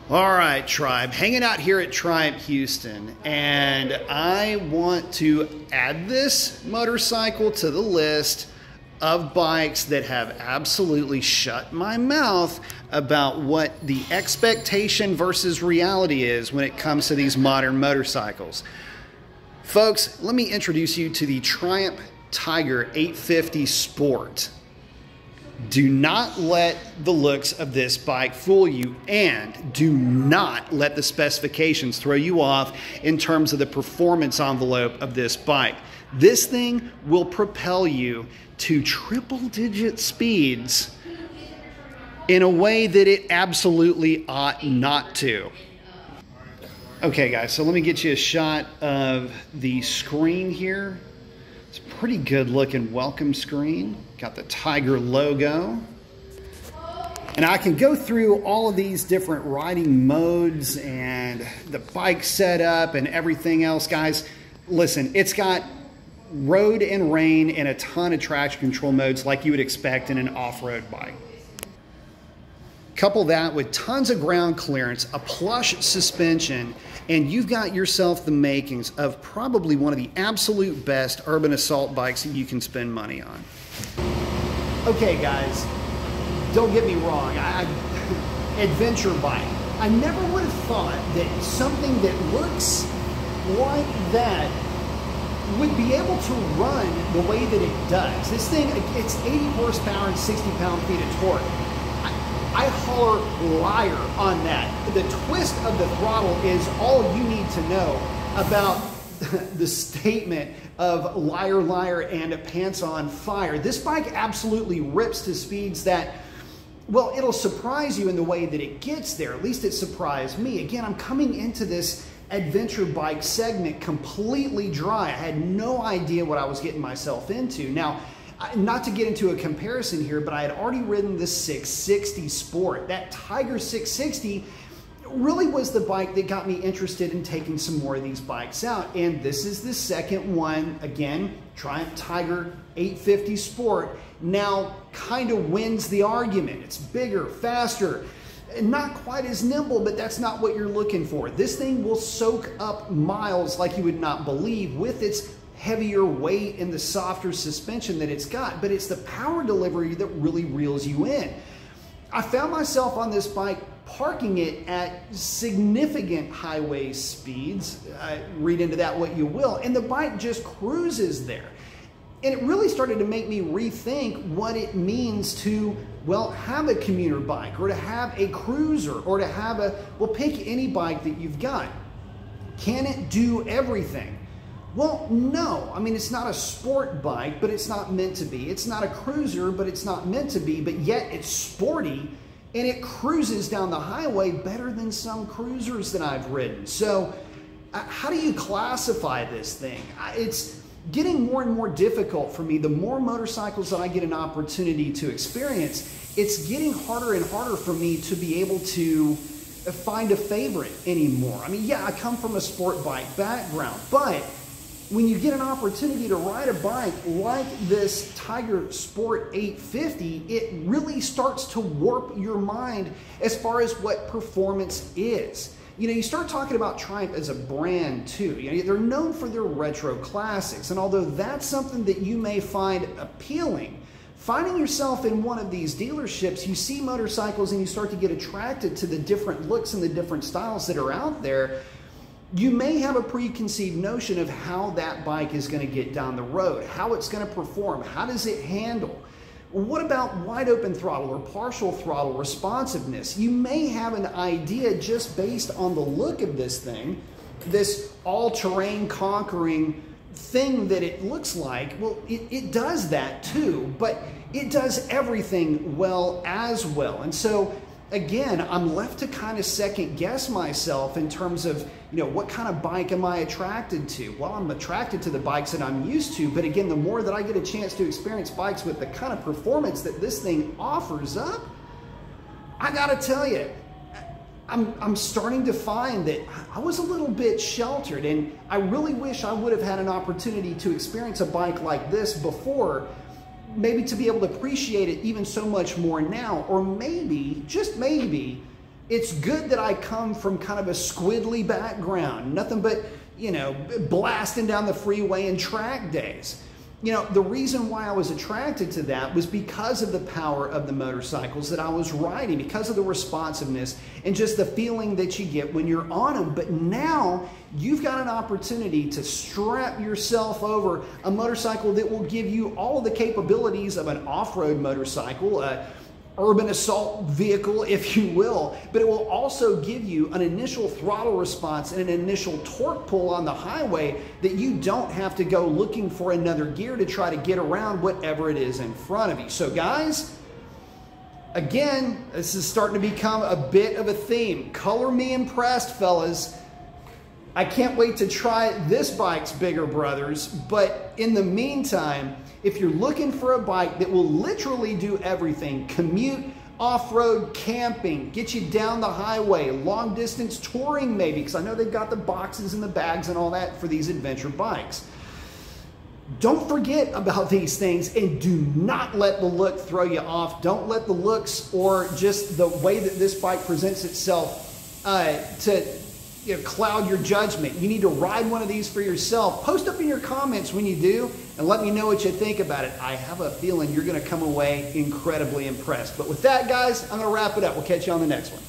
All right, Tribe, hanging out here at Triumph Houston, and I want to add this motorcycle to the list of bikes that have absolutely shut my mouth about what the expectation versus reality is when it comes to these modern motorcycles. Folks, let me introduce you to the Triumph Tiger 850 Sport. Do not let the looks of this bike fool you, and do not let the specifications throw you off in terms of the performance envelope of this bike. This thing will propel you to triple-digit speeds in a way that it absolutely ought not to. Okay guys, so let me get you a shot of the screen here. It's a pretty good looking welcome screen. Got the Tiger logo. And I can go through all of these different riding modes and the bike setup and everything else. Guys, listen, it's got road and rain and a ton of traction control modes like you would expect in an off-road bike. Couple that with tons of ground clearance, a plush suspension, and you've got yourself the makings of probably one of the absolute best urban assault bikes that you can spend money on. Okay guys, don't get me wrong, adventure bike. I never would have thought that something that looks like that would be able to run the way that it does. This thing, it's 80 horsepower and 60 pound-feet of torque. I holler liar on that. The twist of the throttle is all you need to know about the statement of liar, liar, and pants on fire. This bike absolutely rips to speeds that, well, it'll surprise you in the way that it gets there. At least it surprised me. Again, I'm coming into this adventure bike segment completely dry. I had no idea what I was getting myself into. Now, not to get into a comparison here, but I had already ridden the 660 Sport. That Tiger 660 really was the bike that got me interested in taking some more of these bikes out. And this is the second one, again, Triumph Tiger 850 Sport, now kind of wins the argument. It's bigger, faster, and not quite as nimble, but that's not what you're looking for. This thing will soak up miles like you would not believe with its heavier weight and the softer suspension that it's got, but it's the power delivery that really reels you in. I found myself on this bike parking it at significant highway speeds. Read into that what you will, and the bike just cruises there. And it really started to make me rethink what it means to, well, have a commuter bike, or to have a cruiser, or to have a, well, pick any bike that you've got. Can it do everything? Well, no. I mean, it's not a sport bike, but it's not meant to be. It's not a cruiser, but it's not meant to be, but yet it's sporty, and it cruises down the highway better than some cruisers that I've ridden. So how do you classify this thing? It's getting more and more difficult for me. The more motorcycles that I get an opportunity to experience, it's getting harder and harder for me to be able to find a favorite anymore. I mean, yeah, I come from a sport bike background, but when you get an opportunity to ride a bike like this Tiger Sport 850, it really starts to warp your mind as far as what performance is. You know, you start talking about Triumph as a brand too. You know, they're known for their retro classics, and although that's something that you may find appealing, finding yourself in one of these dealerships, you see motorcycles and you start to get attracted to the different looks and the different styles that are out there. You may have a preconceived notion of how that bike is going to get down the road, how it's going to perform, how does it handle. What about wide open throttle or partial throttle responsiveness? You may have an idea just based on the look of this thing, this all-terrain conquering thing that it looks like. Well, it does that too, but it does everything well as well. And so again, I'm left to kind of second guess myself in terms of, you know, what kind of bike am I attracted to? Well, I'm attracted to the bikes that I'm used to, but again, the more that I get a chance to experience bikes with the kind of performance that this thing offers up, I gotta tell you, I'm starting to find that I was a little bit sheltered, and I really wish I would have had an opportunity to experience a bike like this before, maybe to be able to appreciate it even so much more now, or maybe, just maybe, It's good that I come from kind of a squiddly background, nothing but, you know, blasting down the freeway in track days. You know, the reason why I was attracted to that was because of the power of the motorcycles that I was riding, because of the responsiveness and just the feeling that you get when you're on them. But now you've got an opportunity to strap yourself over a motorcycle that will give you all the capabilities of an off-road motorcycle, urban assault vehicle, if you will, but it will also give you an initial throttle response and an initial torque pull on the highway that you don't have to go looking for another gear to try to get around whatever it is in front of you. So guys, again, this is starting to become a bit of a theme. Color me impressed, fellas. I can't wait to try this bike's bigger brothers, but in the meantime, if you're looking for a bike that will literally do everything, commute, off-road, camping, get you down the highway, long distance touring maybe, because I know they've got the boxes and the bags and all that for these adventure bikes. Don't forget about these things and do not let the look throw you off. Don't let the looks or just the way that this bike presents itself to cloud your judgment. You need to ride one of these for yourself. Post up in your comments when you do and let me know what you think about it. I have a feeling you're going to come away incredibly impressed. But with that, guys, I'm going to wrap it up. We'll catch you on the next one.